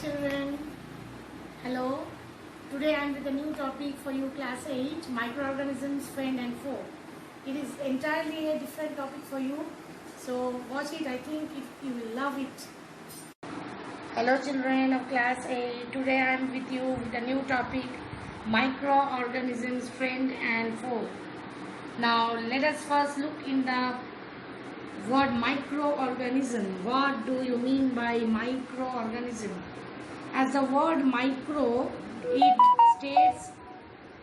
children. Hello. Today I am with a new topic for you, class 8, microorganisms, friend and foe. It is entirely a different topic for you. So watch it. I think you will love it. Hello children of class 8. Today I am with you with a new topic, microorganisms, friend and foe. Now let us first look in the word microorganism. What do you mean by microorganism? As the word micro, it states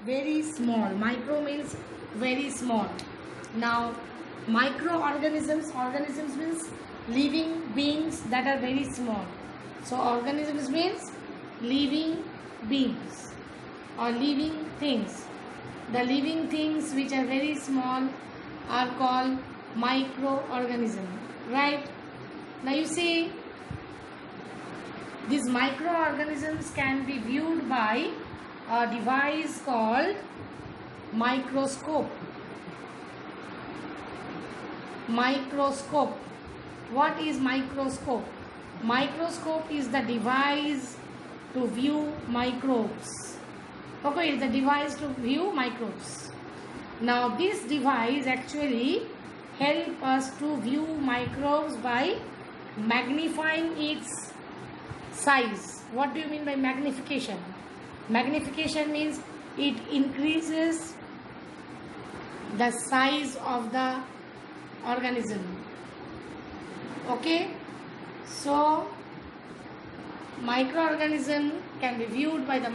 very small. Micro means very small. Now microorganisms, organisms means living beings that are very small. So organisms means living beings or living things. The living things which are very small are called microorganism, right? Now you see, these microorganisms can be viewed by a device called microscope. Microscope. What is microscope? Microscope is the device to view microbes. Okay, it's the device to view microbes. Now this device actually help us to view microbes by magnifying its size. What do you mean by magnification? Magnification means it increases the size of the organism. Okay, so microorganism can be viewed by the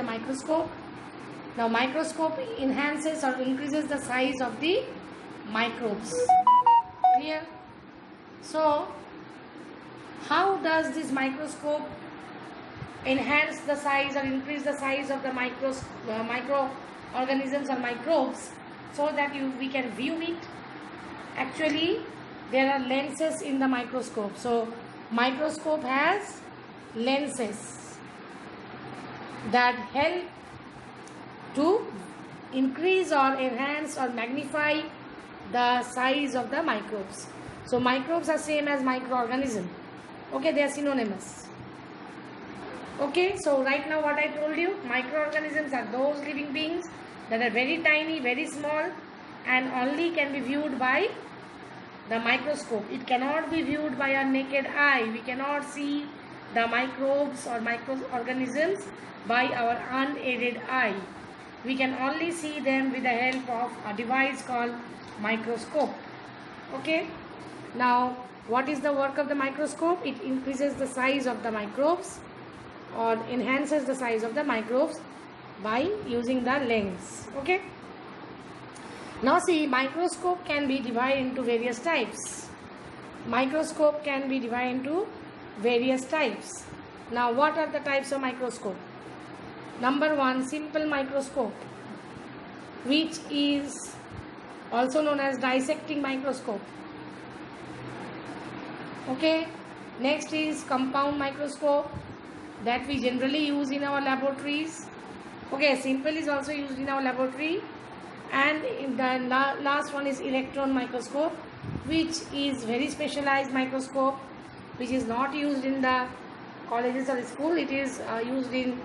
microscope. Now microscope enhances or increases the size of the microbes. Clear? So how does this microscope enhance the size or increase the size of the microorganisms or microbes so that we can view it? Actually, there are lenses in the microscope. So microscope has lenses that help to increase or enhance or magnify the size of the microbes. So microbes are same as microorganism. Okay, they are synonymous. Okay, so right now what I told you, microorganisms are those living beings that are very tiny, very small, and only can be viewed by the microscope. It cannot be viewed by our naked eye. We cannot see the microbes or microorganisms by our unaided eye. We can only see them with the help of a device called microscope. Okay, now what is the work of the microscope? It increases the size of the microbes or enhances the size of the microbes by using the lens. Okay, now see, microscope can be divided into various types. Microscope can be divided into various types. Now what are the types of microscope? Number one, simple microscope, which is also known as dissecting microscope. Okay, next is compound microscope that we generally use in our laboratories. Okay, simple is also used in our laboratory, and in the last one is electron microscope, which is very specialized microscope, which is not used in the colleges or school. It is used in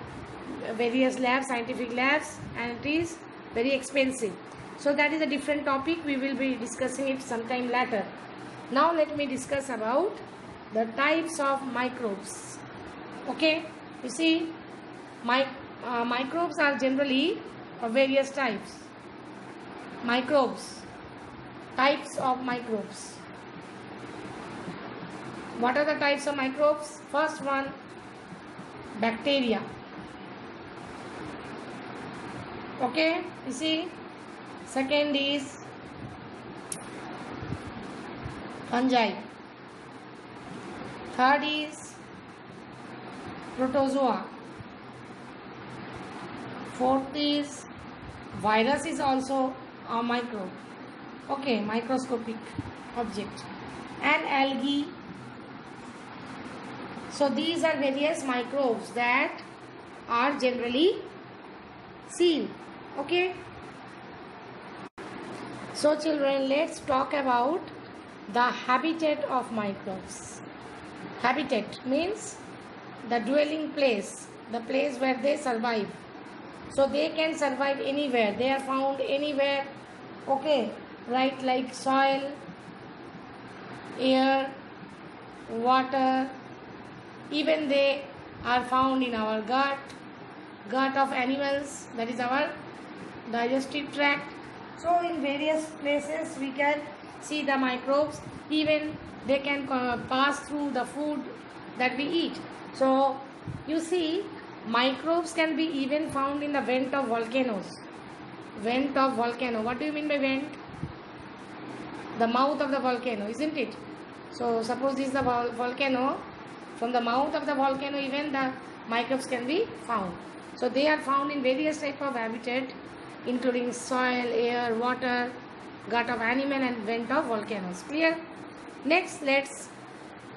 various labs, scientific labs, and it is very expensive. So that is a different topic. We will be discussing it sometime later. Now let me discuss about the types of microbes. Okay, you see, microbes are generally of various types. Microbes, types of microbes. What are the types of microbes? First one, bacteria. Okay, you see. Second is fungi. Third is protozoa. Fourth is virus, is also a microbe. Okay, microscopic object. And algae. So these are various microbes that are generally seen. Okay. So children, let's talk about the habitat of microbes. Habitat means the dwelling place, the place where they survive. So they can survive anywhere. They are found anywhere. Okay, right, like soil, air, water. Even they are found in our gut of animals, that is our digestive tract. So in various places we can see the microbes. Even they can pass through the food that we eat. So you see, microbes can be even found in the vent of volcanoes. Vent of volcano. What do you mean by vent? The mouth of the volcano, isn't it? So suppose this is the volcano. From the mouth of the volcano, even the microbes can be found. So they are found in various type of habitat, including soil, air, water, gut of animal and vent of volcanoes. Clear? Next, let's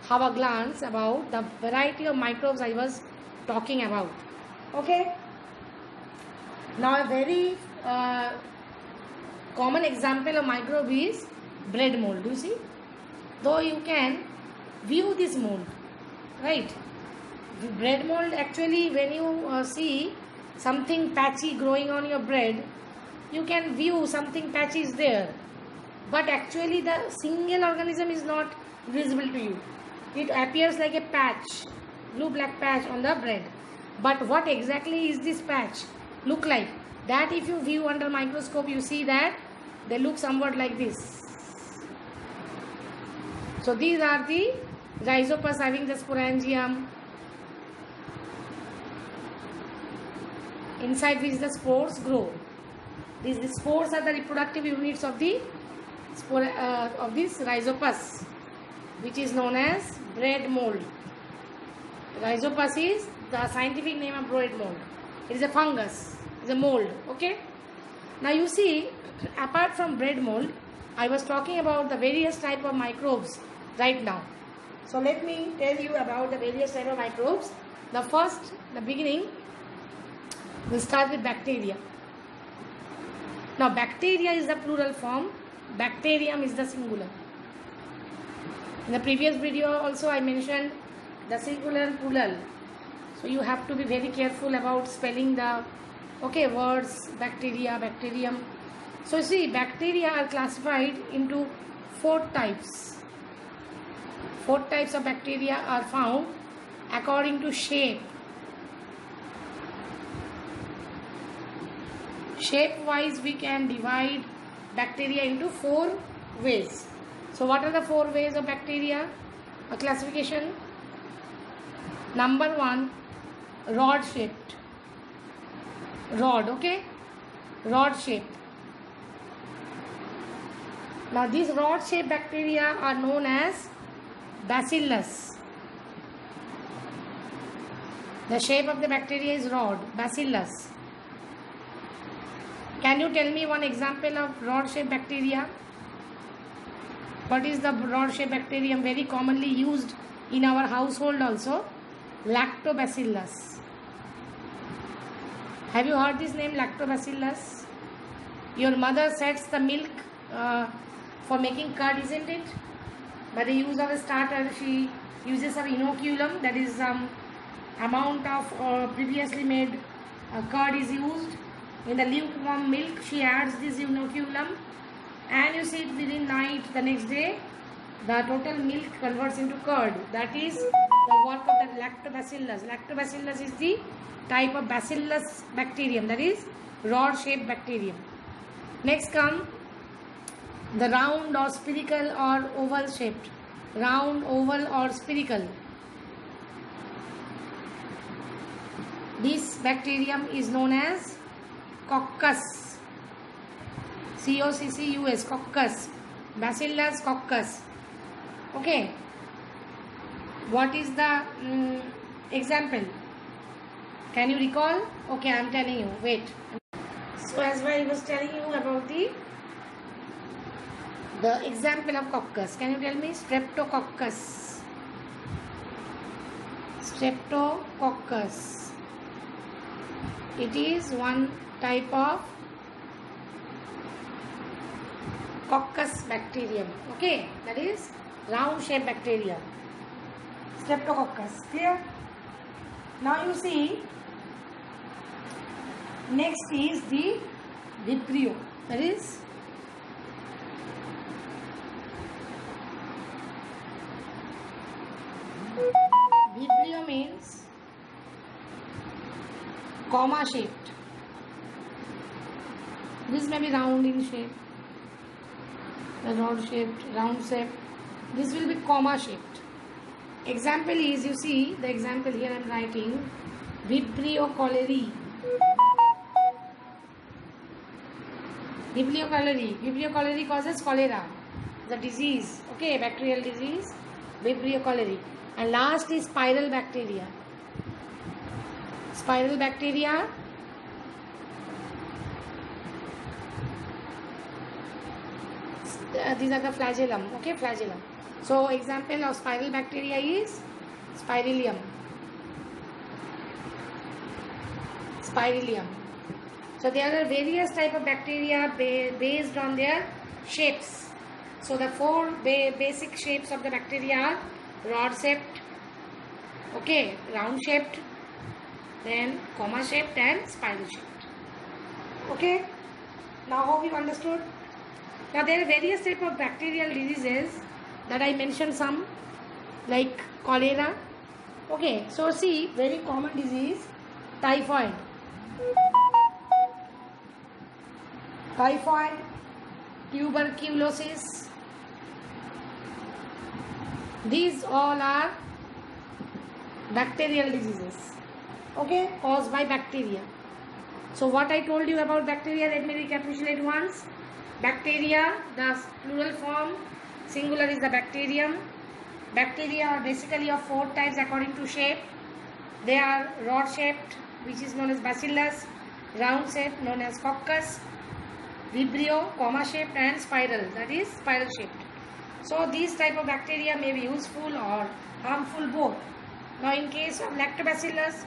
have a glance about the variety of microbes I was talking about. Okay? Now a very common example of microbe is bread mold. Do you see? Though you can view this mold, right? The bread mold, actually when you see something patchy growing on your bread, you can view something patchy is there, but actually the single organism is not visible to you. It appears like a patch, blue black patch on the bread, but what exactly is this patch look like? That if you view under microscope, you see that they look somewhat like this. So these are the rhizopus having the sporangium, inside which the spores grow. These spores are the reproductive units of the spore of this rhizopus, which is known as bread mold. Rhizopus is the scientific name of bread mold. It is a fungus, it is a mold. Okay. Now you see, apart from bread mold, I was talking about the various type of microbes right now. So let me tell you about the various type of microbes. The beginning, we'll start with bacteria. Now bacteria is the plural form, bacterium is the singular. In the previous video also I mentioned the singular and plural. So you have to be very careful about spelling the words bacteria, bacterium. So see, bacteria are classified into 4 types. 4 types of bacteria are found according to shape. Shape wise we can divide bacteria into 4 ways. So what are the 4 ways of bacteria? A classification. Number 1, rod shaped. Rod, okay? Rod shaped. Now these rod shaped bacteria are known as bacillus. The shape of the bacteria is rod, bacillus. Can you tell me one example of rod shaped bacteria? What is the rod shaped bacterium very commonly used in our household also? Lactobacillus. Have you heard this name, lactobacillus? Your mother sets the milk for making curd, isn't it? By the use of a starter, she uses some inoculum, that is amount of previously made curd is used. In the lukewarm milk, she adds this inoculum, and you see within night, the next day, the total milk converts into curd. That is the work of the lactobacillus. Lactobacillus is the type of bacillus bacterium, that is rod shaped bacterium. Next come the round or spherical or oval shaped. Round, oval or spherical. This bacterium is known as Coccus. C-O-C-C-U-S, Coccus. Bacillus coccus. Okay. What is the example? Can you recall? Okay, I am telling you. Wait. So as I was telling you about the example of coccus. Can you tell me? Streptococcus. Streptococcus. It is one type of coccus bacterium. Okay, that is round shaped bacteria. Streptococcus. Clear? Now you see, next is the Vibrio. That is Vibrio means comma shaped. This may be round in shape, the rod shaped, round shape. This will be comma shaped. Example is, you see the example here I am writing, Vibrio cholerae. Vibrio cholerae. Vibrio cholerae causes cholera, the disease. Okay, bacterial disease, Vibrio cholerae. And last is spiral bacteria. Spiral bacteria these are the flagellum. Okay, flagellum. So example of spiral bacteria is Spirillum. Spirillum. So there are various type of bacteria based on their shapes. So the four basic shapes of the bacteria are rod shaped, okay, round shaped, then comma shaped and spiral shaped. Okay, now hope you understood. Now there are various type of bacterial diseases that I mentioned, some like cholera. Okay, so see, very common disease, typhoid. Typhoid, tuberculosis, these all are bacterial diseases, okay, caused by bacteria. So what I told you about bacteria, let me recapitulate once. Bacteria, the plural form, singular is the bacterium. Bacteria are basically of four types according to shape. They are rod shaped, which is known as bacillus, round shaped known as coccus, vibrio, comma shaped, and spiral, that is spiral shaped. So these type of bacteria may be useful or harmful both. Now in case of lactobacillus,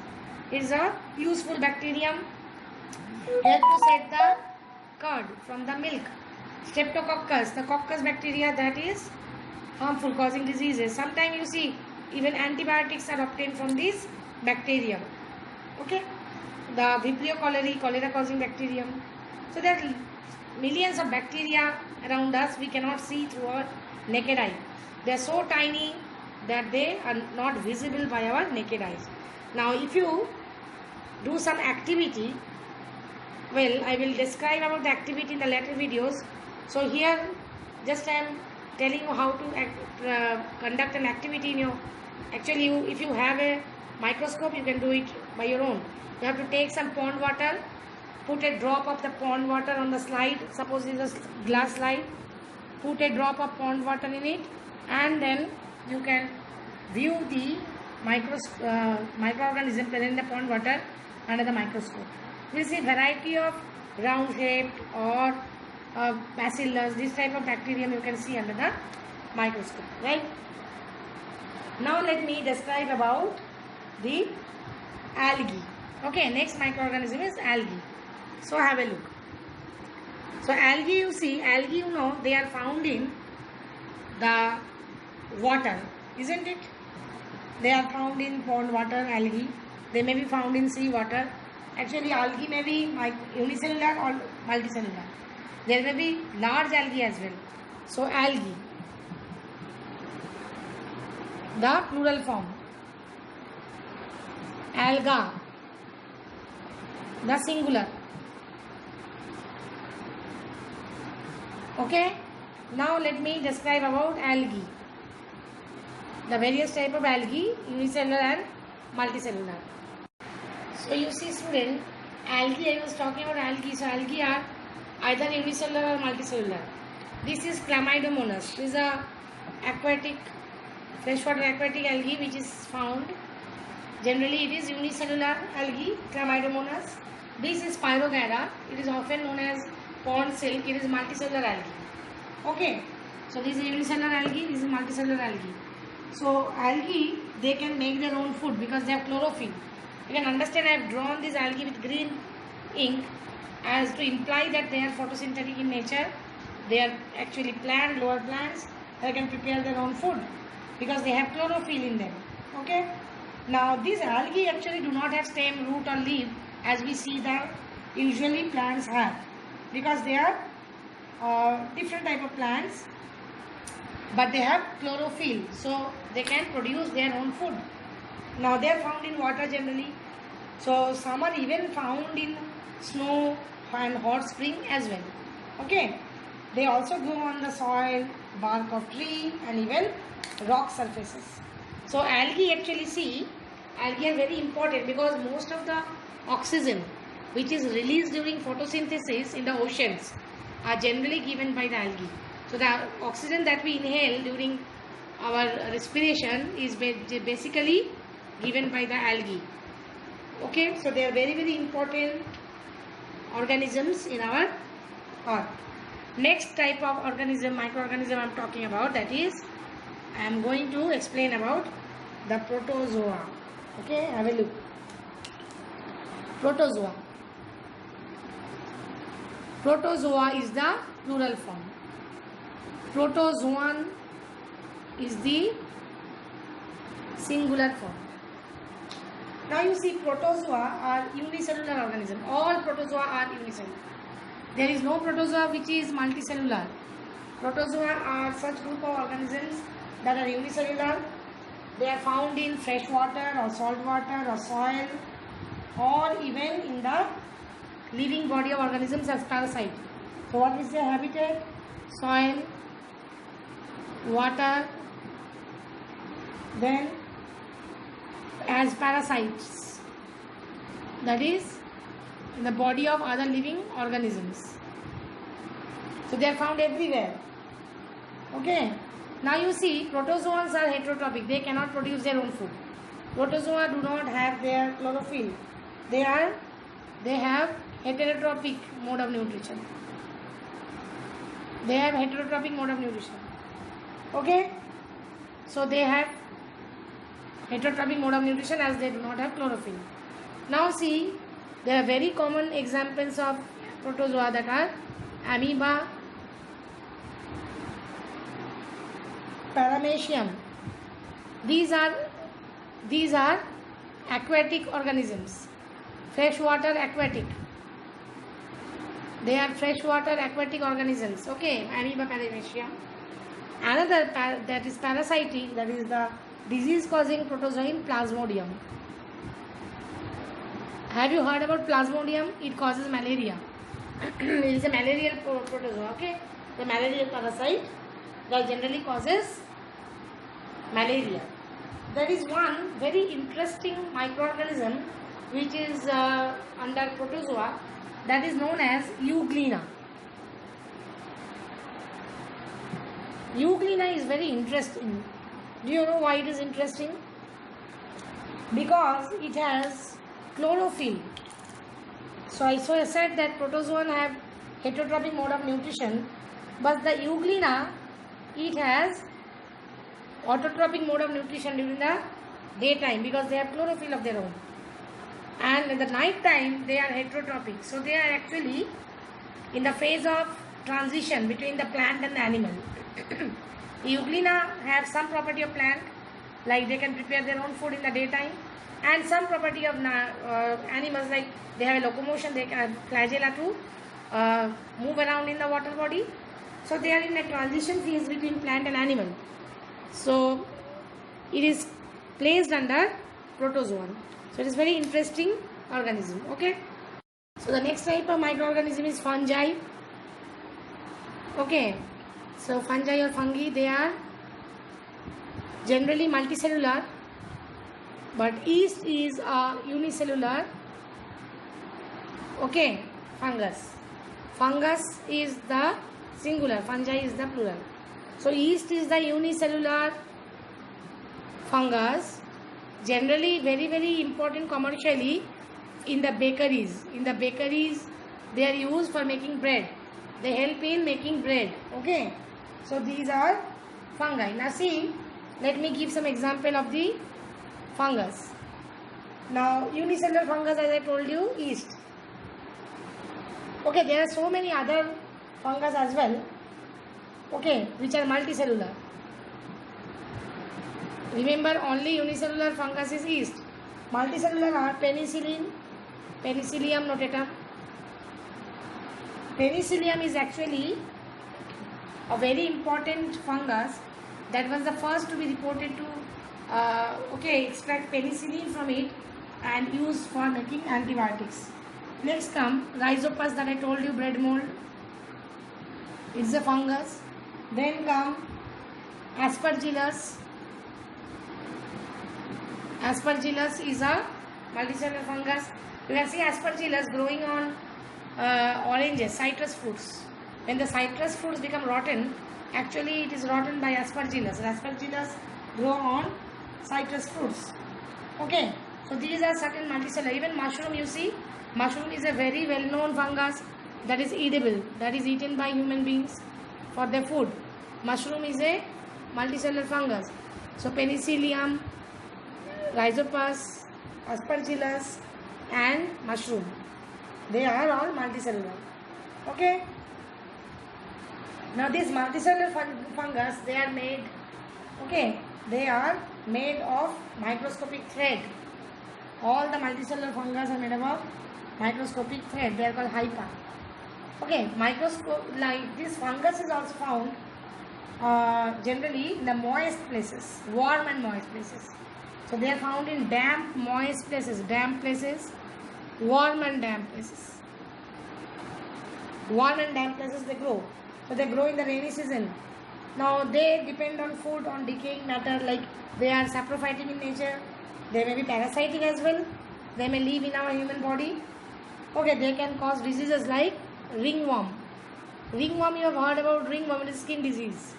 it is a useful bacterium, help to set the curd from the milk. Streptococcus, the coccus bacteria, that is harmful, causing diseases. Sometimes you see even antibiotics are obtained from this bacterium. Okay, the Vibrio cholerae, cholera causing bacterium. So there are millions of bacteria around us, we cannot see through our naked eye. They are so tiny that they are not visible by our naked eyes. Now if you do some activity, well, I will describe about the activity in the later videos. So here just I am telling you how to conduct an activity in your, actually if you have a microscope, you can do it by your own. You have to take some pond water, put a drop of the pond water on the slide, suppose it is a glass slide, put a drop of pond water in it, and then you can view the microorganism present in the pond water under the microscope. We see variety of round shaped or bacillus, this type of bacterium you can see under the microscope, right? Now let me describe about the algae. Okay, next microorganism is algae. So have a look. So algae, you see, algae, you know, they are found in the water, isn't it? They are found in pond water, algae. They may be found in sea water. Actually, algae may be unicellular or multicellular. There may be large algae as well. So algae, the plural form. Alga, the singular. Okay, now let me describe about algae. The various type of algae, unicellular and multicellular. So you see student, algae, I was talking about algae. So algae are either unicellular or multicellular. This is Chlamydomonas. This is a aquatic, freshwater aquatic algae which is found. Generally it is unicellular algae, Chlamydomonas. This is Spirogyra. It is often known as pond silk. It is multicellular algae. Okay. So this is unicellular algae, this is multicellular algae. So algae, they can make their own food because they have chlorophyll. You can understand I have drawn this algae with green ink as to imply that they are photosynthetic in nature. They are actually lower plants that can prepare their own food because they have chlorophyll in them. Okay. Now these algae actually do not have stem, root or leaf as we see that usually plants have, because they are different type of plants, but they have chlorophyll, so they can produce their own food. Now they are found in water generally, so some are even found in snow and hot spring as well. Okay, they also grow on the soil, bark of tree and even rock surfaces. So algae actually, see, algae are very important because most of the oxygen which is released during photosynthesis in the oceans are generally given by the algae. So the oxygen that we inhale during our respiration is basically given by the algae. Okay, so they are very, very important organisms in our earth. Next type of organism, microorganism I am talking about, that is, I am going to explain about the protozoa. Okay, have a look. Protozoa. Protozoa is the plural form. Protozoan is the singular form. Now you see, protozoa are unicellular organisms. All protozoa are unicellular. There is no protozoa which is multicellular. Protozoa are such group of organisms that are unicellular. They are found in fresh water or salt water or soil, or even in the living body of organisms as parasite. So what is their habitat? Soil, water, then as parasites, that is in the body of other living organisms. So they are found everywhere. Okay. Now you see, protozoans are heterotrophic. They cannot produce their own food. Protozoa do not have their chlorophyll. They have heterotrophic mode of nutrition. They have heterotrophic mode of nutrition. Okay. So they have heterotrophic mode of nutrition as they do not have chlorophyll. Now see, there are very common examples of protozoa that are amoeba, paramecium. These are aquatic organisms. Freshwater aquatic. They are freshwater aquatic organisms. Okay, amoeba, paramecium. Another that is parasitic, that is the disease causing protozoan, Plasmodium. Have you heard about Plasmodium? It causes malaria. It is a malarial protozoa. Okay, the malarial parasite that generally causes malaria. There is one very interesting microorganism which is under protozoa, that is known as Euglena. Euglena is very interesting. Do you know why it is interesting? Because it has chlorophyll. So I said that protozoan have heterotrophic mode of nutrition, but the Euglena, it has autotrophic mode of nutrition during the daytime because they have chlorophyll of their own, and in the night time they are heterotrophic. So they are actually in the phase of transition between the plant and the animal. Euglena have some property of plant, like they can prepare their own food in the daytime, and some property of animals, like they have a locomotion, they can have flagella to move around in the water body. So they are in a transition phase between plant and animal. So it is placed under protozoan. So it is very interesting organism. Okay. So the next type of microorganism is fungi. Okay. So fungi or fungi, they are generally multicellular, but yeast is a unicellular. Okay, fungus. Fungus is the singular, fungi is the plural. So yeast is the unicellular fungus, generally very, very important commercially in the bakeries. In the bakeries, they are used for making bread. They help in making bread. Okay. So these are fungi. Now see, let me give some example of the fungus. Now unicellular fungus, as I told you, yeast. Okay, there are so many other fungus as well. Okay, which are multicellular. Remember, only unicellular fungus is yeast. Multicellular are penicillin, Penicillium notatum. Penicillium is actually a very important fungus that was the first to be reported to extract penicillin from it and use for making antibiotics. Next come Rhizopus, that I told you, bread mold. It's a fungus. Then come Aspergillus. Aspergillus is a multicellular fungus. You can see Aspergillus growing on oranges, citrus fruits. When the citrus fruits become rotten, actually it is rotten by Aspergillus. Aspergillus grow on citrus fruits. Okay, so these are certain multicellular. Even mushroom, you see, mushroom is a very well-known fungus that is edible, that is eaten by human beings for their food. Mushroom is a multicellular fungus. So Penicillium, Rhizopus, Aspergillus and mushroom, they are all multicellular. Okay. Now this multicellular fungus, they are made of microscopic thread. All the multicellular fungus are made of microscopic thread. They are called hypa. Okay, like this fungus is also found generally in the moist places, warm and moist places. So they are found in damp, moist places, warm and damp places. Warm and damp places they grow. So they grow in the rainy season. Now they depend on food, on decaying matter, like they are saprophytic in nature. They may be parasitic as well. They may live in our human body. Okay, they can cause diseases like ringworm. Ringworm, you have heard about ringworm, it is skin disease.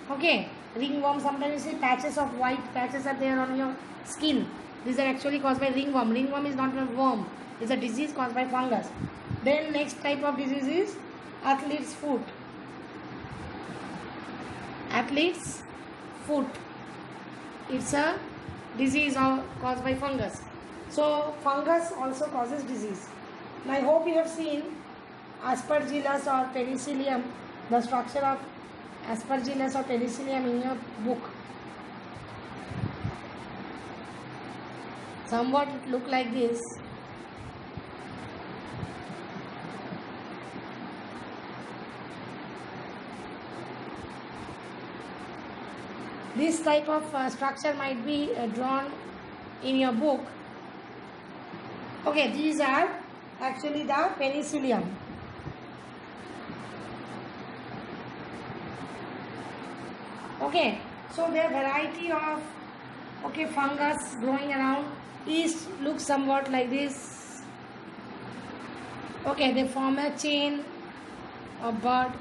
Okay, ringworm, sometimes you see patches of white patches are there on your skin. These are actually caused by ringworm. Ringworm is not a worm, it is a disease caused by fungus. Then next type of disease is athlete's foot. Athlete's foot. It's a disease caused by fungus. So fungus also causes disease. Now I hope you have seen Aspergillus or Penicillium, the structure of Aspergillus or Penicillium in your book. Somewhat it look like this. This type of structure might be drawn in your book. Okay, these are actually the Penicillium. Okay, so there are variety of fungus growing around. Yeast looks somewhat like this. Okay, they form a chain of bud.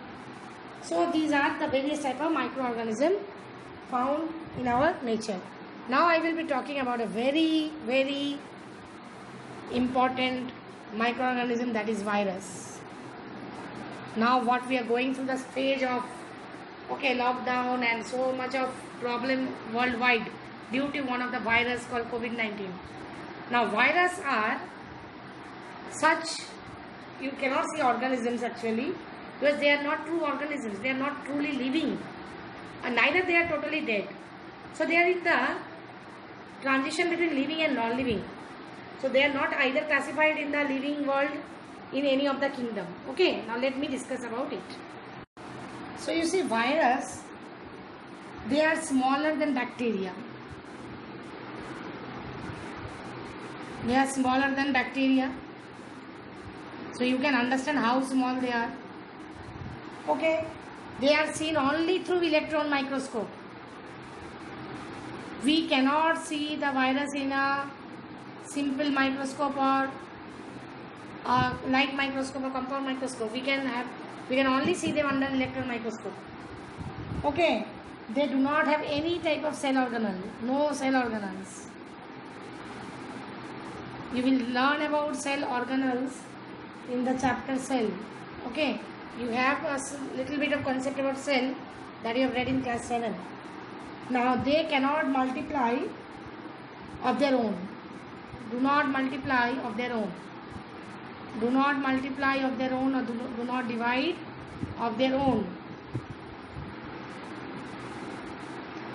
So these are the various type of microorganism found in our nature. Now I will be talking about a very, very important microorganism, that is virus. Now what we are going through the stage of lockdown and so much of problem worldwide due to one of the virus called COVID-19. Now virus are such, you cannot see organisms actually, because they are not true organisms, they are not truly living, and neither they are totally dead. So they are in the transition between living and non-living. So they are not either classified in the living world in any of the kingdom. Okay, now let me discuss about it. So you see, virus, they are smaller than bacteria. They are smaller than bacteria. So you can understand how small they are. Okay, they are seen only through electron microscope. We cannot see the virus in a simple microscope or light microscope or compound microscope. We can only see them under electron microscope. Okay, they do not have any type of cell organelle, no cell organelles. You will learn about cell organelles in the chapter cell. Okay, you have a little bit of concept about cell that you have read in class 7. Now they cannot multiply of their own. Do not multiply of their own. Do not multiply of their own, or do not divide of their own.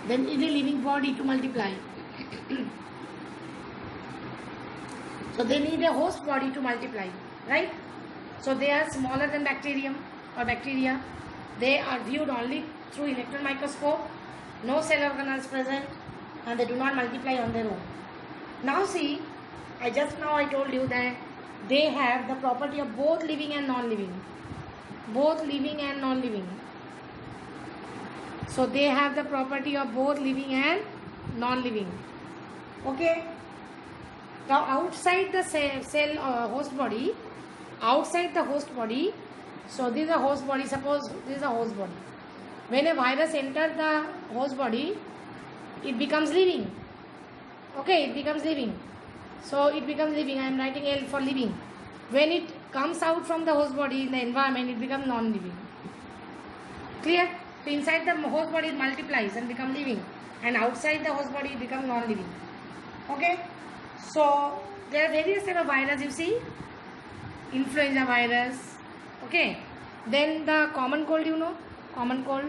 Then need a living body to multiply. So they need a host body to multiply, right? So they are smaller than bacterium or bacteria. They are viewed only through electron microscope. No cell organelles present, and they do not multiply on their own. Now see, I told you that they have the property of both living and non-living. Both living and non-living. So they have the property of both living and non-living. Okay. Now outside the cell host body, so this is a host body. Suppose this is a host body. When a virus enters the host body, it becomes living. Okay, it becomes living. So it becomes living. I am writing L for living. When it comes out from the host body in the environment, it becomes non-living. Clear? So inside the host body it multiplies and becomes living, and outside the host body it becomes non-living. Okay? So there are various types of virus, you see. Influenza virus. Okay? Then the common cold, you know. Common cold.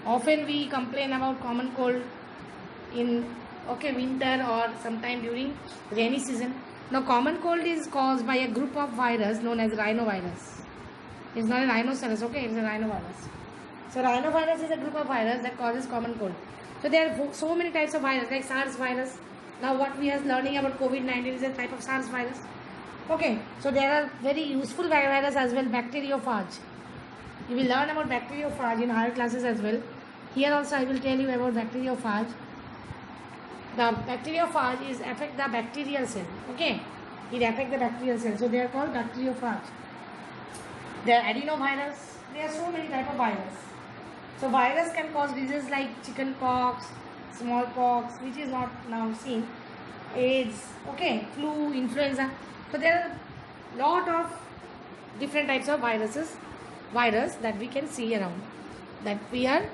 Often we complain about common cold in winter or sometime during rainy season. Now common cold is caused by a group of virus known as rhinovirus. It's not a rhinoceros, okay? It's a rhinovirus. So rhinovirus is a group of virus that causes common cold. So there are so many types of virus, like SARS virus. Now what we are learning about COVID-19 is a type of SARS virus. Okay, so there are very useful virus as well, bacteriophage. You will learn about bacteriophage in higher classes as well. Here also I will tell you about bacteriophage. The bacteriophage is affect the bacterial cell. Okay, it affects the bacterial cell. So they are called bacteriophage. There are adenovirus. There are so many types of virus. So virus can cause diseases like chickenpox, smallpox, which is not now seen, AIDS, okay, flu, influenza. So there are lot of different types of virus that we can see around, that we are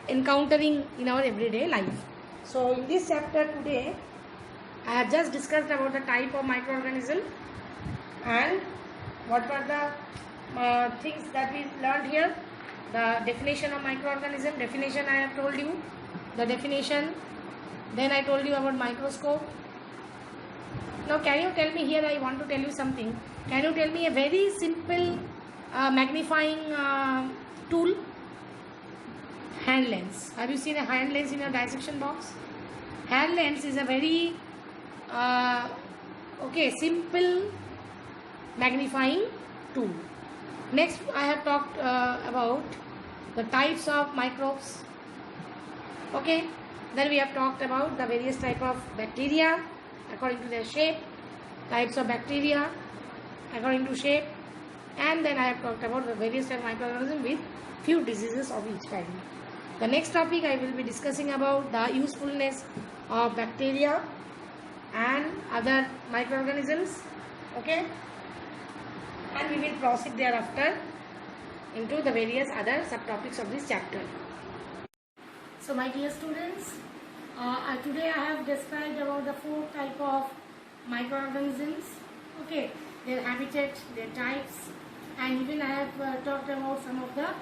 encountering in our everyday life. So in this chapter today, I have just discussed about the type of microorganism and what were the things that we learned here. The definition of microorganism, definition I have told you, the definition. Then I told you about microscope. Now can you tell me, here I want to tell you something. Can you tell me a very simple magnifying tool? Hand lens. Have you seen a hand lens in your dissection box? Hand lens is a very simple magnifying tool. Next I have talked about the types of microbes. Okay. Then we have talked about the various type of bacteria according to their shape, types of bacteria according to shape, and then I have talked about the various type of microorganisms with few diseases of each kind. The next topic I will be discussing about the usefulness of bacteria and other microorganisms. Okay, and we will proceed thereafter into the various other subtopics of this chapter. So my dear students, today I have described about the 4 type of microorganisms. Okay, their habitat, their types, and even I have talked about some of the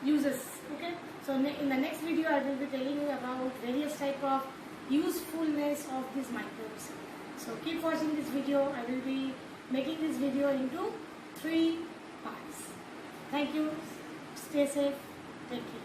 uses. Okay, so in the next video I will be telling you about various type of usefulness of these microbes. So keep watching this video. I will be making this video into 3 parts. Thank you. Stay safe. Take care.